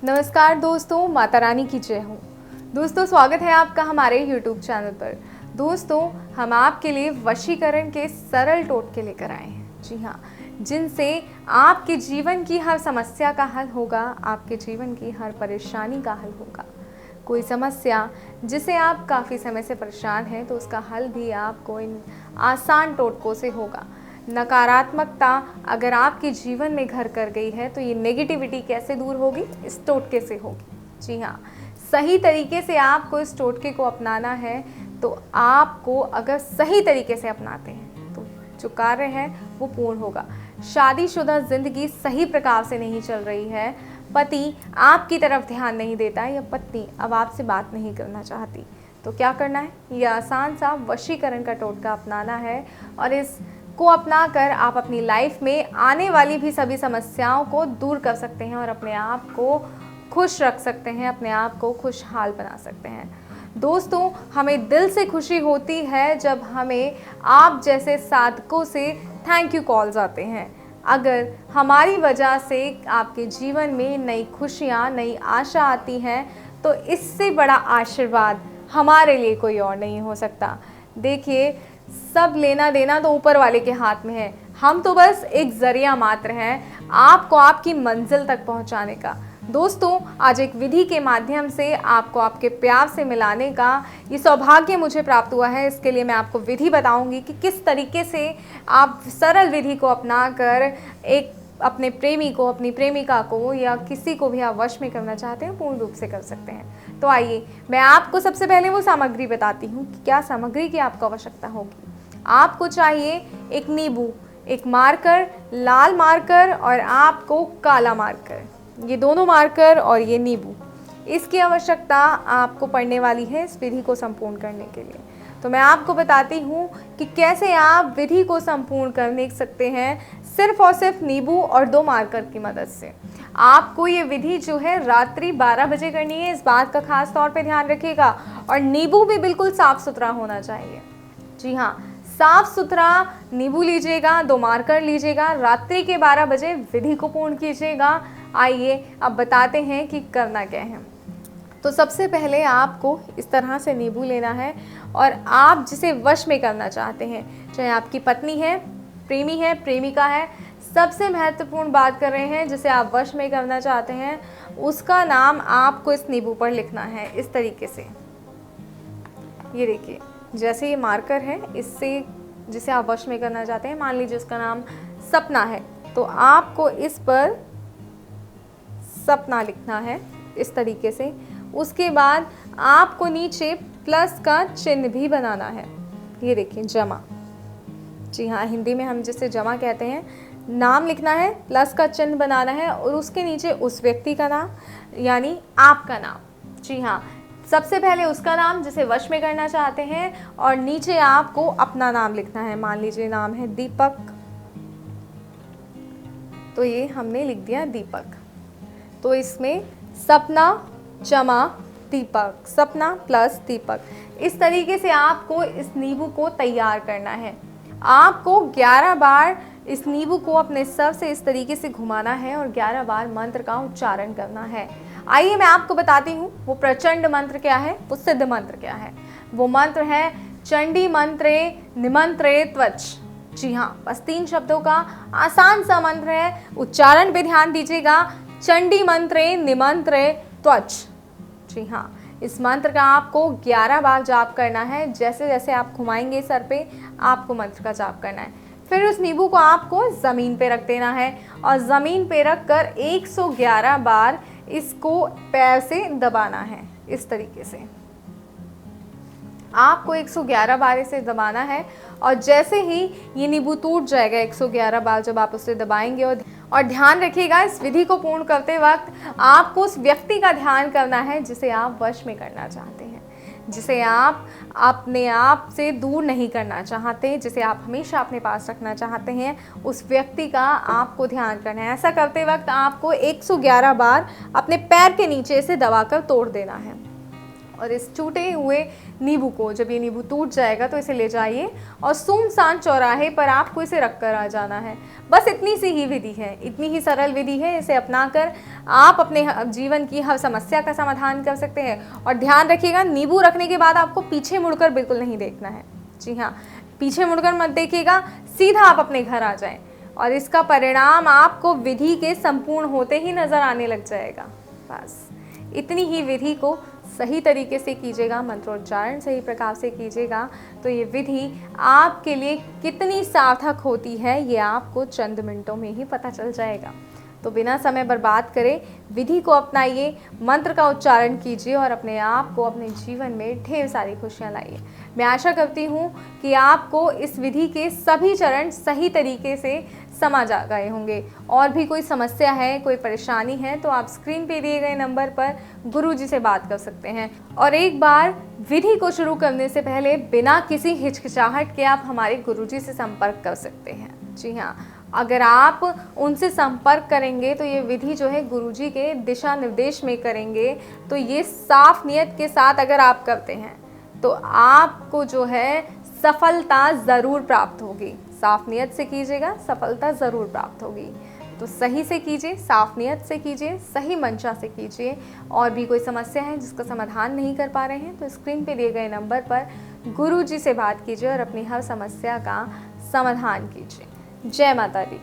नमस्कार दोस्तों, माता रानी की जय हो। दोस्तों, स्वागत है आपका हमारे YouTube चैनल पर। दोस्तों, हम आपके लिए वशीकरण के सरल टोटके लेकर आए हैं। जी हाँ, जिनसे आपके जीवन की हर समस्या का हल होगा, आपके जीवन की हर परेशानी का हल होगा। कोई समस्या जिसे आप काफ़ी समय से परेशान हैं, तो उसका हल भी आपको इन आसान टोटकों से होगा। नकारात्मकता अगर आपके जीवन में घर कर गई है, तो ये नेगेटिविटी कैसे दूर होगी? इस टोटके से होगी। जी हाँ, सही तरीके से आपको इस टोटके को अपनाना है। तो आपको अगर सही तरीके से अपनाते हैं तो जो कार्य है वो पूर्ण होगा। शादीशुदा जिंदगी सही प्रकार से नहीं चल रही है, पति आपकी तरफ ध्यान नहीं देता या पत्नी अब आपसे बात नहीं करना चाहती, तो क्या करना है? यह आसान सा वशीकरण का टोटका अपनाना है और इस को अपनाकर आप अपनी लाइफ में आने वाली भी सभी समस्याओं को दूर कर सकते हैं और अपने आप को खुश रख सकते हैं, अपने आप को खुशहाल बना सकते हैं। दोस्तों, हमें दिल से खुशी होती है जब हमें आप जैसे साधकों से थैंक यू कॉल्स आते हैं। अगर हमारी वजह से आपके जीवन में नई खुशियाँ, नई आशा आती हैं, तो इससे बड़ा आशीर्वाद हमारे लिए कोई और नहीं हो सकता। देखिए, सब लेना देना तो ऊपर वाले के हाथ में है, हम तो बस एक जरिया मात्र हैं आपको आपकी मंजिल तक पहुंचाने का। दोस्तों, आज एक विधि के माध्यम से आपको आपके प्यार से मिलाने का ये सौभाग्य मुझे प्राप्त हुआ है। इसके लिए मैं आपको विधि बताऊंगी कि किस तरीके से आप सरल विधि को अपनाकर एक अपने प्रेमी को, अपनी प्रेमिका को या किसी को भी आप वश में करना चाहते हैं, पूर्ण रूप से कर सकते हैं। तो आइए, मैं आपको सबसे पहले वो सामग्री बताती हूँ कि क्या सामग्री की आपको आवश्यकता होगी। आपको चाहिए एक नींबू, एक मार्कर, लाल मार्कर और आपको काला मार्कर। ये दोनों मार्कर और ये नींबू, इसकी आवश्यकता आपको पड़ने वाली है इस विधि को संपूर्ण करने के लिए। तो मैं आपको बताती हूँ कि कैसे आप विधि को संपूर्ण कर सकते हैं सिर्फ और सिर्फ नींबू और 2 मार्कर की मदद से। आपको ये विधि जो है रात्रि 12 बजे करनी है, इस बात का खास तौर पे ध्यान रखिएगा। और नींबू भी बिल्कुल साफ सुथरा होना चाहिए। जी हाँ, साफ सुथरा नींबू लीजिएगा, 2 मार्कर लीजिएगा, रात्रि के 12 बजे विधि को पूर्ण कीजिएगा। आइए अब बताते हैं कि करना क्या है। तो सबसे पहले आपको इस तरह से नींबू लेना है और आप जिसे वश में करना चाहते हैं, चाहे आपकी पत्नी है, प्रेमी है, प्रेमिका है, सबसे महत्वपूर्ण बात कर रहे हैं, जिसे आप वश में करना चाहते हैं, उसका नाम आपको इस नींबू पर लिखना है इस तरीके से। ये देखिए, जैसे ये मार्कर है, इससे जिसे आप वश में करना चाहते हैं, मान लीजिए उसका नाम सपना है, तो आपको इस पर सपना लिखना है इस तरीके से। उसके बाद आपको नीचे प्लस का चिन्ह भी बनाना है। ये देखिए, जमा। जी हाँ, हिंदी में हम जिसे जमा कहते हैं। नाम लिखना है, प्लस का चिन्ह बनाना है और उसके नीचे उस व्यक्ति का नाम, यानी आपका नाम। जी हाँ, सबसे पहले उसका नाम जिसे वश में करना चाहते हैं और नीचे आपको अपना नाम लिखना है। मान लीजिए नाम है दीपक, तो ये हमने लिख दिया दीपक। तो इसमें सपना जमा दीपक, सपना प्लस दीपक, इस तरीके से आपको इस नींबू को तैयार करना है। आपको 11 बार इस नींबू को अपने सर से इस तरीके से घुमाना है और 11 बार मंत्र का उच्चारण करना है। आइए मैं आपको बताती हूँ वो प्रचंड मंत्र क्या है, वो सिद्ध मंत्र क्या है। वो मंत्र है चंडी मंत्रे निमंत्रे त्वच। जी हाँ, बस 3 शब्दों का आसान सा मंत्र है, उच्चारण पे ध्यान दीजिएगा। चंडी मंत्रे निमंत्रे त्वच। जी हाँ, इस मंत्र का आपको 11 बार जाप करना है। जैसे जैसे आप घुमाएंगे सर पे, आपको मंत्र का जाप करना है। फिर उस नींबू को आपको ज़मीन पे रख देना है और ज़मीन पे रख कर 111 बार इसको पैर से दबाना है इस तरीके से। आपको 111 बार इसे दबाना है और जैसे ही ये नींबू टूट जाएगा 111 बार जब आप उसे दबाएंगे, और ध्यान रखिएगा इस विधि को पूर्ण करते वक्त आपको उस व्यक्ति का ध्यान करना है जिसे आप वश में करना चाहते हैं, जिसे आप अपने आप से दूर नहीं करना चाहते, जिसे आप हमेशा अपने पास रखना चाहते हैं, उस व्यक्ति का आपको ध्यान करना है। ऐसा करते वक्त आपको 111 बार अपने पैर के नीचे से दबाकर तोड़ देना है। और इस टूटे हुए नींबू को, जब ये नींबू टूट जाएगा तो इसे ले जाइए और सुनसान चौराहे पर आपको इसे रख कर आ जाना है। बस इतनी सी ही विधि है, इतनी ही सरल विधि है। इसे अपनाकर आप अपने जीवन की हर समस्या का समाधान कर सकते हैं। और ध्यान रखिएगा, नींबू रखने के बाद आपको पीछे मुड़कर बिल्कुल नहीं देखना है। जी हाँ, पीछे मुड़कर मत देखिएगा, सीधा आप अपने घर आ जाएं और इसका परिणाम आपको विधि के संपूर्ण होते ही नज़र आने लग जाएगा। बस इतनी ही विधि को सही तरीके से कीजिएगा, मंत्रोच्चारण सही प्रकार से कीजिएगा, तो ये विधि आपके लिए कितनी सार्थक होती है ये आपको चंद मिनटों में ही पता चल जाएगा। तो बिना समय बर्बाद करे विधि को अपनाइए, मंत्र का उच्चारण कीजिए और अपने आप को अपने जीवन में ढेर सारी खुशियाँ लाइए। मैं आशा करती हूँ कि आपको इस विधि के सभी चरण सही तरीके से समझ आ गए होंगे। और भी कोई समस्या है, कोई परेशानी है, तो आप स्क्रीन पे दिए गए नंबर पर गुरुजी से बात कर सकते हैं। और एक बार विधि को शुरू करने से पहले बिना किसी हिचकिचाहट के आप हमारे गुरुजी से संपर्क कर सकते हैं। जी हाँ, अगर आप उनसे संपर्क करेंगे तो ये विधि जो है गुरुजी के दिशा निर्देश में करेंगे, तो ये साफ नियत के साथ अगर आप करते हैं तो आपको जो है सफलता ज़रूर प्राप्त होगी। साफ नियत से कीजिएगा, सफलता ज़रूर प्राप्त होगी। तो सही से कीजिए, साफ नियत से कीजिए, सही मंशा से कीजिए। और भी कोई समस्या है जिसका समाधान नहीं कर पा रहे हैं तो स्क्रीन पे दिए गए नंबर पर गुरुजी से बात कीजिए और अपनी हर समस्या का समाधान कीजिए। जय माता दी।